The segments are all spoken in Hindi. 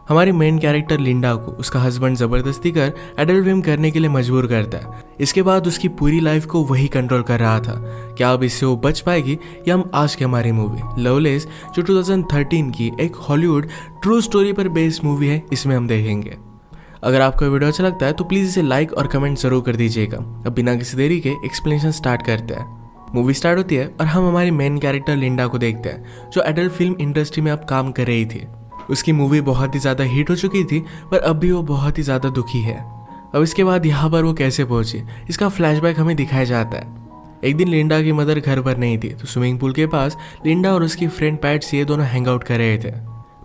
हमारी मेन कैरेक्टर लिंडा को उसका हस्बैंड जबरदस्ती कर एडल्ट फिल्म करने के लिए मजबूर करता है। इसके बाद उसकी पूरी लाइफ को वही कंट्रोल कर रहा था। क्या अब इससे वो बच पाएगी? या हम आज की हमारी मूवी लवलेस जो 2013 की एक हॉलीवुड ट्रू स्टोरी पर बेस्ड मूवी है, इसमें हम देखेंगे। अगर आपको वीडियो अच्छा लगता है तो प्लीज़ इसे लाइक और कमेंट जरूर कर दीजिएगा। अब बिना किसी देरी के एक्सप्लेनेशन स्टार्ट करते हैं। मूवी स्टार्ट होती है और हम हमारी मेन कैरेक्टर लिंडा को देखते हैं जो एडल्ट फिल्म इंडस्ट्री में अब काम कर रही थी। उसकी मूवी बहुत ही ज़्यादा हिट हो चुकी थी पर अब भी वो बहुत ही ज़्यादा दुखी है। अब इसके बाद यहाँ पर वो कैसे पहुंची, इसका फ्लैशबैक हमें दिखाया जाता है। एक दिन लिंडा की मदर घर पर नहीं थी तो स्विमिंग पूल के पास लिंडा और उसकी फ्रेंड पैट्सी दोनों हैंग आउट कर रहे थे।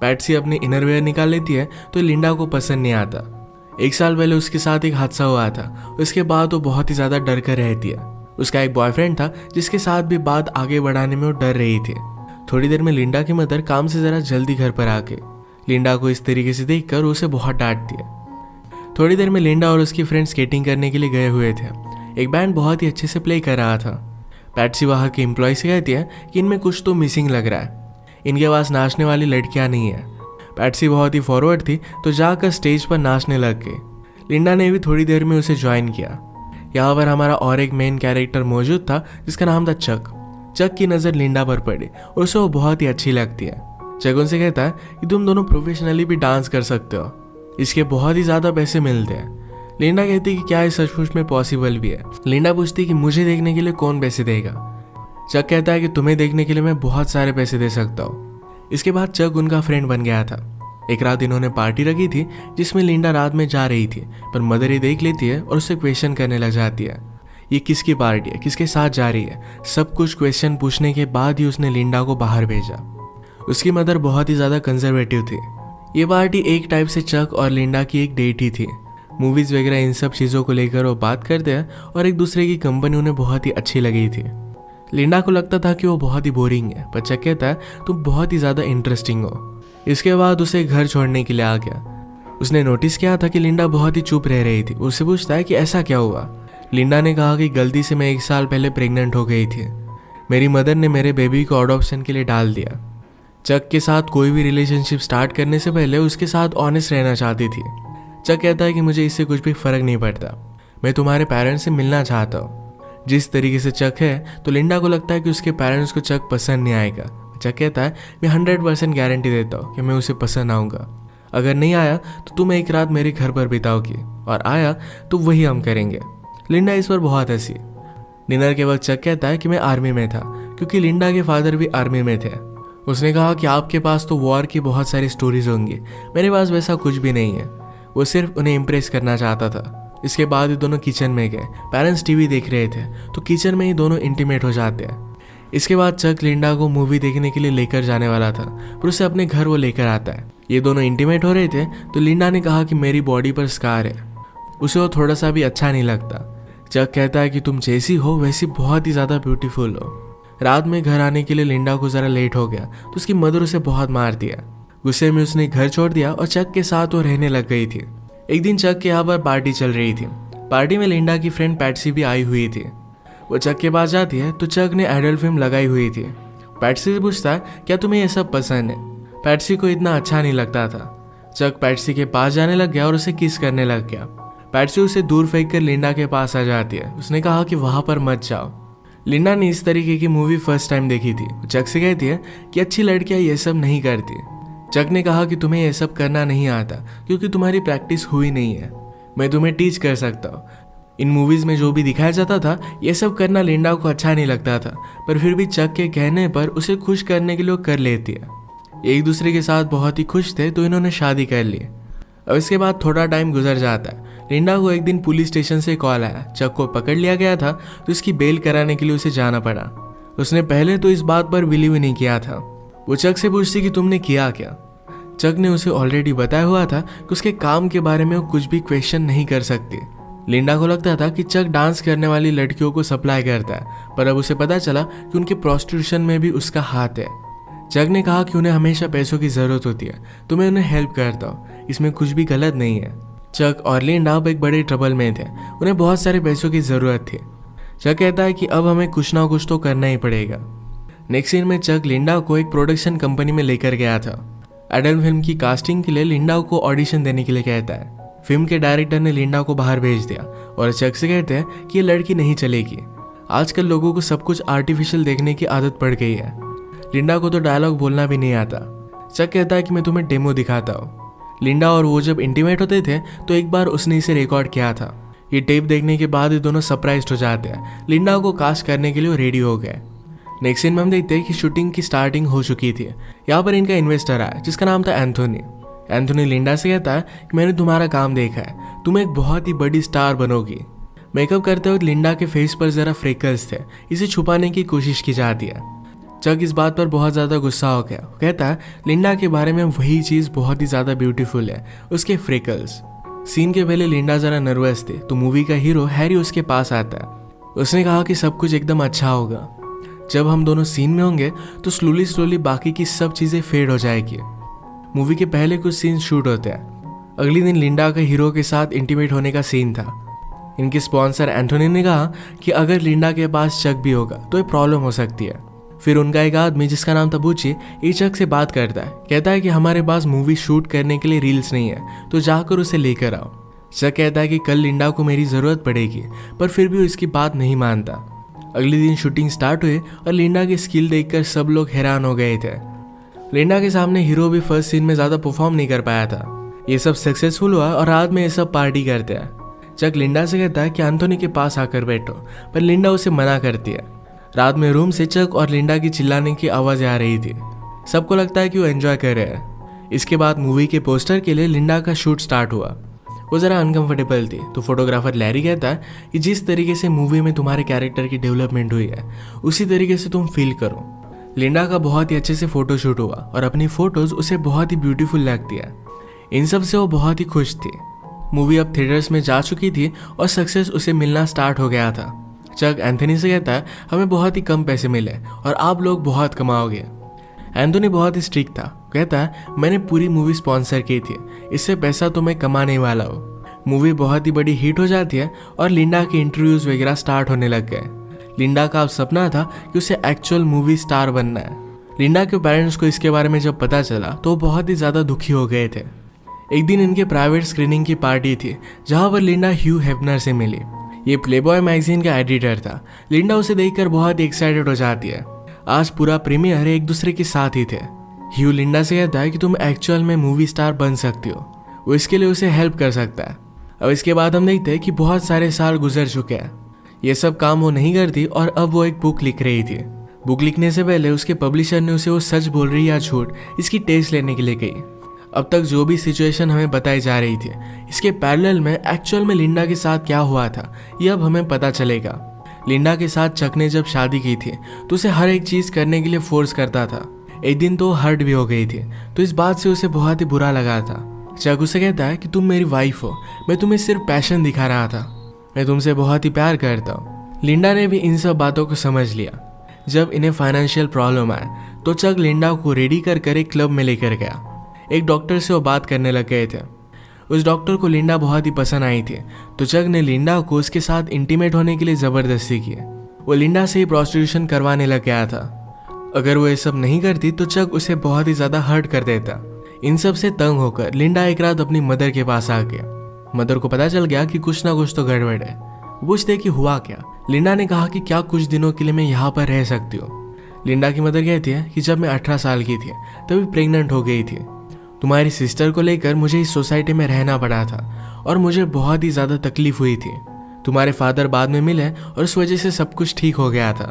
पैट्सी अपनी इनरवेयर निकाल लेती है तो लिंडा को पसंद नहीं आता। 1 साल पहले उसके साथ एक हादसा हुआ था, उसके बाद वो बहुत ही ज़्यादा डर कर रहती है। उसका एक बॉयफ्रेंड था जिसके साथ भी बात आगे बढ़ाने में वो डर रही थी। थोड़ी देर में लिंडा की मदर काम से ज़रा जल्दी घर पर आके लिंडा को इस तरीके से देखकर उसे बहुत डांटती है। थोड़ी देर में लिंडा और उसकी फ्रेंड स्केटिंग करने के लिए गए हुए थे। एक बैंड बहुत ही अच्छे से प्ले कर रहा था। पैट्सी वहाँ के एम्प्लॉय से कहती है कि इनमें कुछ तो मिसिंग लग रहा है, इनके पास नाचने वाली लड़कियाँ नहीं है। पैट्सी बहुत ही फॉरवर्ड थी तो जाकर स्टेज पर नाचने लग गई। लिंडा ने भी थोड़ी देर में उसे ज्वाइन किया। यहाँ पर हमारा और एक मेन कैरेक्टर मौजूद था जिसका नाम था चक। चक की नज़र लिंडा पर पड़ी और उसे वो बहुत ही अच्छी लगती है। चक उनसे कहता है कि तुम दोनों प्रोफेशनली भी डांस कर सकते हो, इसके बहुत ही ज़्यादा पैसे मिलते हैं। लिंडा कहती है कि क्या ये सचमुच में पॉसिबल भी है। लिंडा पूछती है कि मुझे देखने के लिए कौन पैसे देगा। चक कहता है कि तुम्हें देखने के लिए मैं बहुत सारे पैसे दे सकता हूँ। इसके बाद चक उनका फ्रेंड बन गया था। एक रात इन्होंने पार्टी रखी थी जिसमें लिंडा रात में जा रही थी पर मदर ये देख लेती है और उससे क्वेश्चन करने लग जाती है। ये किसकी पार्टी है, किसके साथ जा रही है, सब कुछ क्वेश्चन पूछने के बाद ही उसने लिंडा को बाहर भेजा। उसकी मदर बहुत ही ज़्यादा कंजर्वेटिव थी। ये पार्टी एक टाइप से चक और लिंडा की एक डेट ही थी। मूवीज़ वगैरह इन सब चीज़ों को लेकर वो बात करते हैं और एक दूसरे की कंपनी उन्हें बहुत ही अच्छी लगी थी। लिंडा को लगता था कि वो बहुत ही बोरिंग है पर चक कहता है तुम बहुत ही ज़्यादा इंटरेस्टिंग हो। इसके बाद उसे घर छोड़ने के लिए आ गया। उसने नोटिस किया था कि लिंडा बहुत ही चुप रह रही थी। उससे पूछता है कि ऐसा क्या हुआ। लिंडा ने कहा कि गलती से मैं 1 साल पहले प्रेग्नेंट हो गई थी, मेरी मदर ने मेरे बेबी को अडॉप्शन के लिए डाल दिया। चक के साथ कोई भी रिलेशनशिप स्टार्ट करने से पहले उसके साथ ऑनेस्ट रहना चाहती थी। चक कहता है कि मुझे इससे कुछ भी फ़र्क नहीं पड़ता, मैं तुम्हारे पेरेंट्स से मिलना चाहता हूँ। जिस तरीके से चक है तो लिंडा को लगता है कि उसके पेरेंट्स को चक पसंद नहीं आएगा। चक कहता है मैं 100% गारंटी देता हूँ कि मैं उसे पसंद आऊँगा। अगर नहीं आया तो तुम एक रात मेरे घर पर बिताओगी और आया तो वही हम करेंगे। लिंडा इस पर बहुत हंसी। डिनर के वक्त चक कहता है कि मैं आर्मी में था क्योंकि लिंडा के फादर भी आर्मी में थे। उसने कहा कि आपके पास तो वॉर की बहुत सारी स्टोरीज होंगी, मेरे पास वैसा कुछ भी नहीं है। वो सिर्फ उन्हें इम्प्रेस करना चाहता था। इसके बाद ही दोनों किचन में गए। पेरेंट्स टीवी देख रहे थे तो किचन में ही दोनों इंटीमेट हो जाते हैं। इसके बाद चक लिंडा को मूवी देखने के लिए लेकर जाने वाला था पर उसे अपने घर वो लेकर आता है। ये दोनों इंटीमेट हो रहे थे तो लिंडा ने कहा कि मेरी बॉडी पर स्कार है। उसे वो थोड़ा सा भी अच्छा नहीं लगता। चक कहता है कि तुम जैसी हो वैसी बहुत ही ज़्यादा ब्यूटीफुल हो। रात में घर आने के लिए लिंडा को ज़रा लेट हो गया तो उसकी मदर उसे बहुत मार दिया। गुस्से में उसने घर छोड़ दिया और चक के साथ वो रहने लग गई थी। एक दिन चक के यहाँ पर पार्टी चल रही थी। पार्टी में लिंडा की फ्रेंड पैट्सी भी आई हुई थी। वो चक के पास जाती है तो चक ने एडल्ट फिल्म लगाई हुई थी। पैट्सी से पूछता है क्या तुम्हें ये सब पसंद है। पैट्सी को इतना अच्छा नहीं लगता था। चक पैट्सी के पास जाने लग गया और उसे किस करने लग गया। पैट्सी उसे दूर फेंक कर लिंडा के पास आ जाती है। उसने कहा कि वहाँ पर मत जाओ। लिंडा ने इस तरीके की मूवी फर्स्ट टाइम देखी थी। चक से कहती है कि अच्छी लड़कियाँ ये सब नहीं करती। चक ने कहा कि तुम्हें ये सब करना नहीं आता क्योंकि तुम्हारी प्रैक्टिस हुई नहीं है, मैं तुम्हें टीच कर सकता हूँ। इन मूवीज़ में जो भी दिखाया जाता था ये सब करना लिंडा को अच्छा नहीं लगता था पर फिर भी चक के कहने पर उसे खुश करने के लिए वो कर लेती है। एक दूसरे के साथ बहुत ही खुश थे तो इन्होंने शादी कर ली। अब इसके बाद थोड़ा टाइम गुजर जाता है। लिंडा को एक दिन पुलिस स्टेशन से कॉल आया। चक को पकड़ लिया गया था तो इसकी बेल कराने के लिए उसे जाना पड़ा। उसने पहले तो इस बात पर बिलीव ही नहीं किया था। वो चक से पूछती कि तुमने किया क्या। चक ने उसे ऑलरेडी बताया हुआ था कि उसके काम के बारे में वो कुछ भी क्वेश्चन नहीं कर सकती। लिंडा को लगता था कि चक डांस करने वाली लड़कियों को सप्लाई करता है पर अब उसे पता चला कि उनके प्रोस्टिट्यूशन में भी उसका हाथ है। चक ने कहा कि उन्हें हमेशा पैसों की ज़रूरत होती है तो मैं उन्हें हेल्प करता हूँ, इसमें कुछ भी गलत नहीं है। चक और लिंडा अब एक बड़े ट्रबल में थे, उन्हें बहुत सारे पैसों की ज़रूरत थी। चक कहता है कि अब हमें कुछ ना कुछ तो करना ही पड़ेगा। नेक्स्ट सीन में चक लिंडा को एक प्रोडक्शन कंपनी में लेकर गया था। एडल्ट फिल्म की कास्टिंग के लिए लिंडा को ऑडिशन देने के लिए कहता है। फिल्म के डायरेक्टर ने लिंडा को बाहर भेज दिया और चक से कहते हैं कि ये लड़की नहीं चलेगी। आजकल लोगों को सब कुछ आर्टिफिशियल देखने की आदत पड़ गई है। लिंडा को तो डायलॉग बोलना भी नहीं आता। चक कहता है कि मैं तुम्हें डेमो दिखाता हूँ। लिंडा और वो जब इंटीमेट होते थे तो एक बार उसने इसे रिकॉर्ड किया था। ये टेप देखने के बाद ये दोनों सरप्राइज्ड हो जाते हैं। लिंडा को कास्ट करने के लिए रेडी हो गए। नेक्स्ट सीन में हम देखते हैं कि शूटिंग की स्टार्टिंग हो चुकी थी। यहाँ पर इनका इन्वेस्टर आया जिसका नाम था एंथोनी। एंथोनी लिंडा से कहता है कि मैंने तुम्हारा काम देखा है, तुम एक बहुत ही बड़ी स्टार बनोगी। मेकअप करते वक्त लिंडा के फेस पर जरा फ्रेकल्स थे, इसे छुपाने की कोशिश की जाती है। चक इस बात पर बहुत ज़्यादा गुस्सा हो गया। वो कहता है लिंडा के बारे में वही चीज़ बहुत ही ज़्यादा ब्यूटीफुल है, उसके फ्रेकल्स। सीन के पहले लिंडा ज़रा नर्वस थी तो मूवी का हीरो हैरी उसके पास आता है। उसने कहा कि सब कुछ एकदम अच्छा होगा, जब हम दोनों सीन में होंगे तो स्लोली बाकी की सब चीज़ें फेड हो जाएगी। मूवी के पहले कुछ सीन शूट होते हैं। अगले दिन लिंडा का हीरो के साथ इंटीमेट होने का सीन था। इनके स्पॉन्सर एंथोनी ने कहा कि अगर लिंडा के पास चक भी होगा तो ये प्रॉब्लम हो सकती है। फिर उनका एक आदमी जिसका नाम था बूची ये चक से बात करता है, कहता है कि हमारे पास मूवी शूट करने के लिए रील्स नहीं है तो जाकर उसे लेकर आओ। चक कहता है कि कल लिंडा को मेरी ज़रूरत पड़ेगी, पर फिर भी उसकी बात नहीं मानता। अगले दिन शूटिंग स्टार्ट हुई और लिंडा की स्किल देखकर सब लोग हैरान हो गए थे। लिंडा के सामने हीरो भी फर्स्ट सीन में ज़्यादा परफॉर्म नहीं कर पाया था। ये सब सक्सेसफुल हुआ और रात में ये सब पार्टी करते हैं। चक लिंडा से कहता है कि एंथोनी के पास आकर बैठो, पर लिंडा उसे मना करती है। रात में रूम से चक और लिंडा की चिल्लाने की आवाज़ें आ रही थी। सबको लगता है कि वो एंजॉय कर रहे हैं। इसके बाद मूवी के पोस्टर के लिए लिंडा का शूट स्टार्ट हुआ। वो ज़रा अनकंफर्टेबल थी तो फोटोग्राफर लैरी कहता है कि जिस तरीके से मूवी में तुम्हारे कैरेक्टर की डेवलपमेंट हुई है उसी तरीके से तुम फील करो। लिंडा का बहुत ही अच्छे से फोटो शूट हुआ और अपनी फोटोज उसे बहुत ही ब्यूटीफुल लगती है। इन सब से वो बहुत ही खुश थी। मूवी अब थिएटर्स में जा चुकी थी और सक्सेस उसे मिलना स्टार्ट हो गया था। चक एंथोनी से कहता है हमें बहुत ही कम पैसे मिले और आप लोग बहुत कमाओगे। एंथोनी बहुत ही स्ट्रिक्ट था। कहता है मैंने पूरी मूवी स्पॉन्सर की थी, इससे पैसा तो मैं कमाने वाला हूँ। मूवी बहुत ही बड़ी हिट हो जाती है और लिंडा के इंटरव्यूज वगैरह स्टार्ट होने लग गए। लिंडा का अब सपना था कि उसे एक्चुअल मूवी स्टार बनना है। लिंडा के पेरेंट्स को इसके बारे में जब पता चला तो वो बहुत ही ज़्यादा दुखी हो गए थे। एक दिन इनके प्राइवेट स्क्रीनिंग की पार्टी थी जहाँ पर लिंडा ह्यू हेफनर से मिली। ये प्लेबॉय मैगजीन का एडिटर था। लिंडा उसे देखकर बहुत ही एक्साइटेड हो जाती है। आज पूरा प्रीमियर एक दूसरे के साथ ही थे। ह्यू लिंडा से कहता है कि तुम एक्चुअल में मूवी स्टार बन सकती हो, वो इसके लिए उसे हेल्प कर सकता है। अब इसके बाद हम देखते हैं कि बहुत सारे साल गुजर चुके हैं। ये सब काम वो नहीं करती और अब वो एक बुक लिख रही थी। बुक लिखने से पहले उसके पब्लिशर ने उसे वो सच बोल रही या झूठ इसकी टेस्ट लेने के लिए कही। अब तक जो भी सिचुएशन हमें बताई जा रही थी इसके पैरेलल में एक्चुअल में लिंडा के साथ क्या हुआ था ये अब हमें पता चलेगा। लिंडा के साथ चक ने जब शादी की थी तो उसे हर एक चीज़ करने के लिए फोर्स करता था। एक दिन तो हर्ट भी हो गई थी तो इस बात से उसे बहुत ही बुरा लगा था। चक उसे कहता है कि तुम मेरी वाइफ हो, मैं तुम्हें सिर्फ पैशन दिखा रहा था, मैं तुमसे बहुत ही प्यार करता हूँ। लिंडा ने भी इन सब बातों को समझ लिया। जब इन्हें फाइनेंशियल प्रॉब्लम आया तो चक लिंडा को रेडी कर एक क्लब में लेकर गया। एक डॉक्टर से वो बात करने लग गए थे। उस डॉक्टर को लिंडा बहुत ही पसंद आई थी तो चक ने लिंडा को उसके साथ इंटीमेट होने के लिए ज़बरदस्ती की। वो लिंडा से ही प्रोस्टिट्यूशन करवाने लग गया था। अगर वो ये सब नहीं करती तो चक उसे बहुत ही ज़्यादा हर्ट कर देता। इन सब से तंग होकर लिंडा एक रात अपनी मदर के पास आ गया। मदर को पता चल गया कि कुछ ना कुछ तो गड़बड़ है। पूछते कि हुआ क्या। लिंडा ने कहा कि क्या कुछ दिनों के लिए मैं यहाँ पर रह सकती हूँ। लिंडा की मदर कहती है कि जब मैं 18 साल की थी तभी प्रेग्नेंट हो गई थी। तुम्हारी सिस्टर को लेकर मुझे इस सोसाइटी में रहना पड़ा था और मुझे बहुत ही ज़्यादा तकलीफ हुई थी। तुम्हारे फादर बाद में मिले और उस वजह से सब कुछ ठीक हो गया था।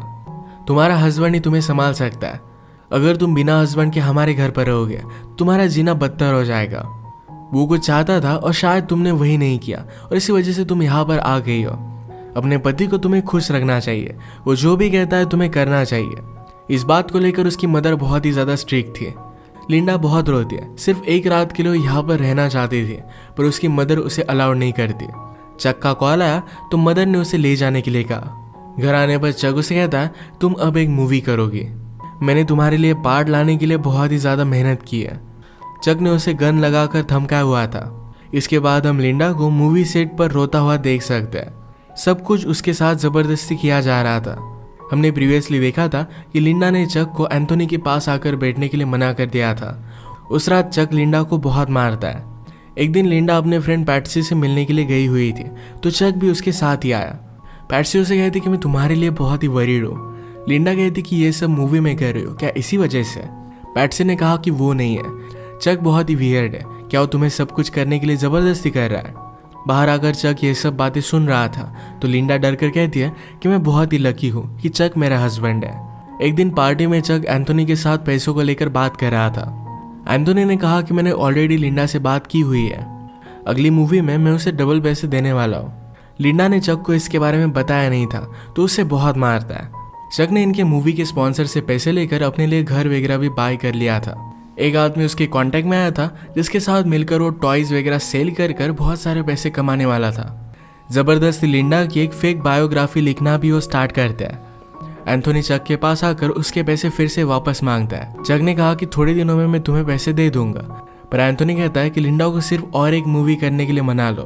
तुम्हारा हस्बैंड ही तुम्हें संभाल सकता है। अगर तुम बिना हस्बैंड के हमारे घर पर रहोगे तुम्हारा जीना बदतर हो जाएगा। वो कुछ चाहता था और शायद तुमने वही नहीं किया और इसी वजह से तुम यहाँ पर आ गई हो। अपने पति को तुम्हें खुश रखना चाहिए, वो जो भी कहता है तुम्हें करना चाहिए। इस बात को लेकर उसकी मदर बहुत ही ज़्यादा स्ट्रिक्ट थी। लिंडा बहुत रोती है। सिर्फ एक रात के लिए यहाँ पर रहना चाहती थी पर उसकी मदर उसे अलाउड नहीं करती। चक का कॉल आया तो मदर ने उसे ले जाने के लिए कहा। घर आने पर चक उसे कहता है तुम अब एक मूवी करोगी, मैंने तुम्हारे लिए पार्ट लाने के लिए बहुत ही ज़्यादा मेहनत की है। चक ने उसे गन लगाकर धमकाया हुआ था। इसके बाद हम लिंडा को मूवी सेट पर रोता हुआ देख सकते हैं। सब कुछ उसके साथ ज़बरदस्ती किया जा रहा था। हमने प्रीवियसली देखा था कि लिंडा ने चक को एंथोनी के पास आकर बैठने के लिए मना कर दिया था। उस रात चक लिंडा को बहुत मारता है। एक दिन लिंडा अपने फ्रेंड पैट्सी से मिलने के लिए गई हुई थी, तो चक भी उसके साथ ही आया। पैट्सी उसे कहती कि मैं तुम्हारे लिए बहुत ही वरीड हूँ। लिंडा कहती कि ये सब मूवी में कर रही हो क्या इसी वजह से? पैट्सी ने कहा कि वो नहीं है, चक बहुत ही वियर्ड है, क्या वो तुम्हें सब कुछ करने के लिए ज़बरदस्ती कर रहा है? बाहर आकर चक ये सब बातें सुन रहा था, तो लिंडा डर कर कहती है कि मैं बहुत ही लकी हूँ कि चक मेरा हस्बैंड है। एक दिन पार्टी में चक एंथोनी के साथ पैसों को लेकर बात कर रहा था। एंथोनी ने कहा कि मैंने ऑलरेडी लिंडा से बात की हुई है, अगली मूवी में मैं उसे डबल पैसे देने वाला हूँ। लिंडा ने चक को इसके बारे में बताया नहीं था, तो उसे बहुत मारता है। चक ने इनके मूवी के स्पॉन्सर से पैसे लेकर अपने लिए घर वगैरह भी बाय कर लिया था। एक आदमी उसके कांटेक्ट में आया था, जिसके साथ मिलकर वो टॉयज वगैरह सेल कर कर बहुत सारे पैसे कमाने वाला था। जबरदस्ती लिंडा की एक फेक बायोग्राफी लिखना भी वो स्टार्ट करता है। एंथोनी चक के पास आकर उसके पैसे फिर से वापस मांगता है। चक ने कहा कि थोड़े दिनों में मैं तुम्हें पैसे दे दूंगा, पर एंथोनी कहता है कि लिंडा को सिर्फ और एक मूवी करने के लिए मना लो,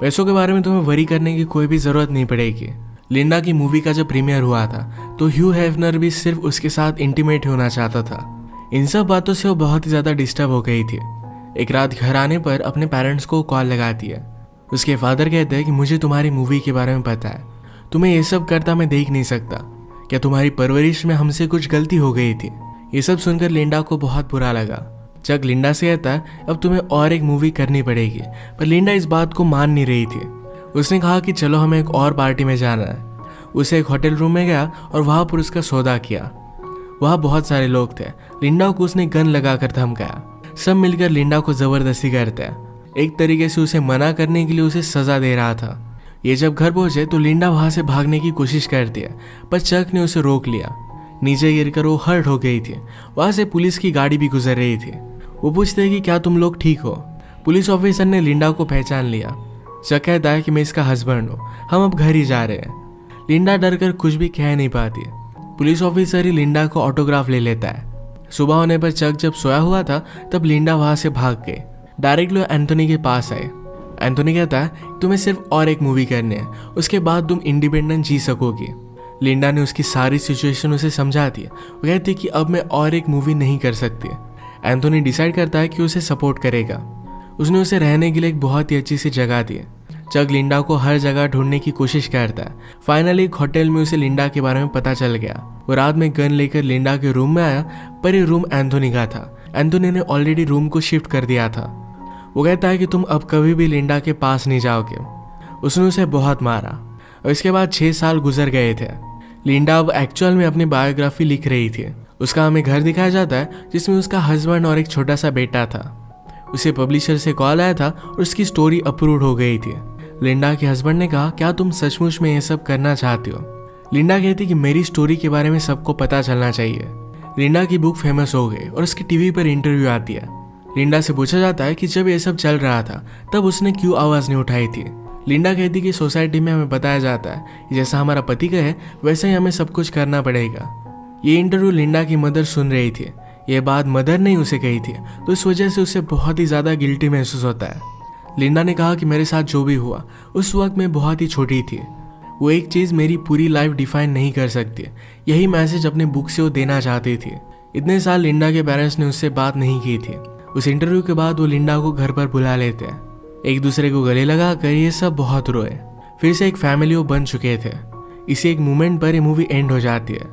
पैसों के बारे में तुम्हें वरी करने की कोई भी जरूरत नहीं पड़ेगी। लिंडा की मूवी का जब प्रीमियर हुआ था, तो ह्यू हेफनर भी सिर्फ उसके साथ इंटीमेट होना चाहता था। इन सब बातों से वो बहुत ही ज़्यादा डिस्टर्ब हो गई थी। एक रात घर आने पर अपने पेरेंट्स को कॉल लगाती है। उसके फादर कहते हैं कि मुझे तुम्हारी मूवी के बारे में पता है, तुम्हें ये सब करता मैं देख नहीं सकता, क्या तुम्हारी परवरिश में हमसे कुछ गलती हो गई थी? ये सब सुनकर लिंडा को बहुत बुरा लगा। चक लिंडा से कहता है अब तुम्हें और एक मूवी करनी पड़ेगी, पर लिंडा इस बात को मान नहीं रही थी। उसने कहा कि चलो हमें एक और पार्टी में जाना है। उसे एक होटल रूम में गया और वहाँ पर उसका सौदा किया। वहाँ बहुत सारे लोग थे। लिंडा को उसने गन लगाकर धमकाया। सब मिलकर लिंडा को जबरदस्ती करते हैं, एक तरीके से उसे मना करने के लिए उसे सजा दे रहा था। ये जब घर पहुंचे तो लिंडा वहाँ से भागने की कोशिश करती है, पर चक ने उसे रोक लिया। नीचे गिरकर वो हर्ट हो गई थी। वहाँ से पुलिस की गाड़ी भी गुजर रही थी। वो पूछते हैं कि क्या तुम लोग ठीक हो? पुलिस ऑफिसर ने लिंडा को पहचान लिया। चक कहता है कि मैं इसका हस्बैंड हूँ, हम अब घर ही जा रहे हैं। लिंडा डर कर कुछ भी कह नहीं पाती। पुलिस ऑफिसर ही लिंडा को ऑटोग्राफ ले लेता है। सुबह होने पर चक जब सोया हुआ था, तब लिंडा वहां से भाग गई। डायरेक्टली एंथोनी के पास आए। एंथोनी कहता है तुम्हें सिर्फ और एक मूवी करनी है, उसके बाद तुम इंडिपेंडेंट जी सकोगी। लिंडा ने उसकी सारी सिचुएशन उसे समझा दी। वो कहती कि अब मैं और एक मूवी नहीं कर सकती। एंथोनी डिसाइड करता है कि उसे सपोर्ट करेगा। उसने उसे रहने के लिए एक बहुत ही अच्छी सी जगह दी। चक लिंडा को हर जगह ढूंढने की कोशिश करता है। फाइनली एक होटल में उसे लिंडा के बारे में पता चल गया। वो रात में गन लेकर लिंडा के रूम में आया, पर ये रूम एंथोनी का था। एंथोनी ने ऑलरेडी रूम को शिफ्ट कर दिया था। वो कहता है कि तुम अब कभी भी लिंडा के पास नहीं जाओगे। उसने उसे बहुत मारा और इसके बाद 6 साल गुजर गए थे। लिंडा अब एक्चुअल में अपनी बायोग्राफी लिख रही थी। उसका हमें घर दिखाया जाता है जिसमें उसका हस्बैंड और एक छोटा सा बेटा था। उसे पब्लिशर से कॉल आया था और उसकी स्टोरी अप्रूव हो गई थी। लिंडा के हस्बैंड ने कहा क्या तुम सचमुच में ये सब करना चाहती हो? लिंडा कहती कि मेरी स्टोरी के बारे में सबको पता चलना चाहिए। लिंडा की बुक फेमस हो गई और उसकी टीवी पर इंटरव्यू आती है। लिंडा से पूछा जाता है कि जब ये सब चल रहा था तब उसने क्यों आवाज़ नहीं उठाई थी। लिंडा कहती कि सोसाइटी में हमें बताया जाता है कि जैसा हमारा पति कहे वैसे ही हमें सब कुछ करना पड़ेगा। ये इंटरव्यू लिंडा की मदर सुन रही थी। ये बात मदर ने उसे कही थी, तो इस वजह से उसे बहुत ही ज़्यादा गिल्टी महसूस होता है। लिंडा ने कहा कि मेरे साथ जो भी हुआ उस वक्त मैं बहुत ही छोटी थी। वो एक चीज़ मेरी पूरी लाइफ डिफाइन नहीं कर सकती। यही मैसेज अपने बुक से वो देना चाहती थी। इतने साल लिंडा के पेरेंट्स ने उससे बात नहीं की थी। उस इंटरव्यू के बाद वो लिंडा को घर पर बुला लेते हैं। एक दूसरे को गले लगा कर ये सब बहुत रोए। फिर से एक फैमिली वो बन चुके थे। इसी एक मोमेंट पर ये मूवी एंड हो जाती है।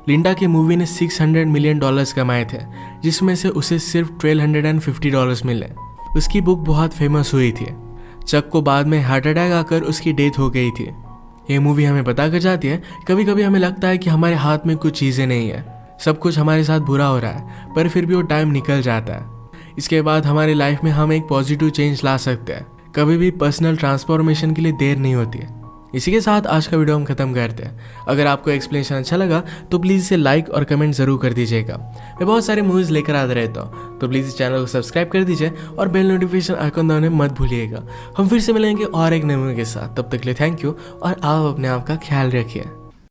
लिंडा की मूवी ने $600 मिलियन कमाए थे, जिसमें से उसे सिर्फ $1,250 मिले। उसकी बुक बहुत फेमस हुई थी। चक को बाद में हार्ट अटैक आकर उसकी डेथ हो गई थी। ये मूवी हमें पता कर जाती है कभी कभी हमें लगता है कि हमारे हाथ में कुछ चीज़ें नहीं है, सब कुछ हमारे साथ बुरा हो रहा है, पर फिर भी वो टाइम निकल जाता है। इसके बाद हमारी लाइफ में हम एक पॉजिटिव चेंज ला सकते हैं। कभी भी पर्सनल ट्रांसफॉर्मेशन के लिए देर नहीं होती है। इसी के साथ आज का वीडियो हम खत्म करते हैं। अगर आपको एक्सप्लेनेशन अच्छा लगा तो प्लीज़ इसे लाइक और कमेंट जरूर कर दीजिएगा। मैं बहुत सारे मूवीज़ लेकर आता रहता हूँ, तो प्लीज़ इस चैनल को सब्सक्राइब कर दीजिए और बेल नोटिफिकेशन आइकन दबाने मत भूलिएगा। हम फिर से मिलेंगे और एक नए मूवी के साथ। तब तक के लिए थैंक यू और आप अपने आप का ख्याल रखिए।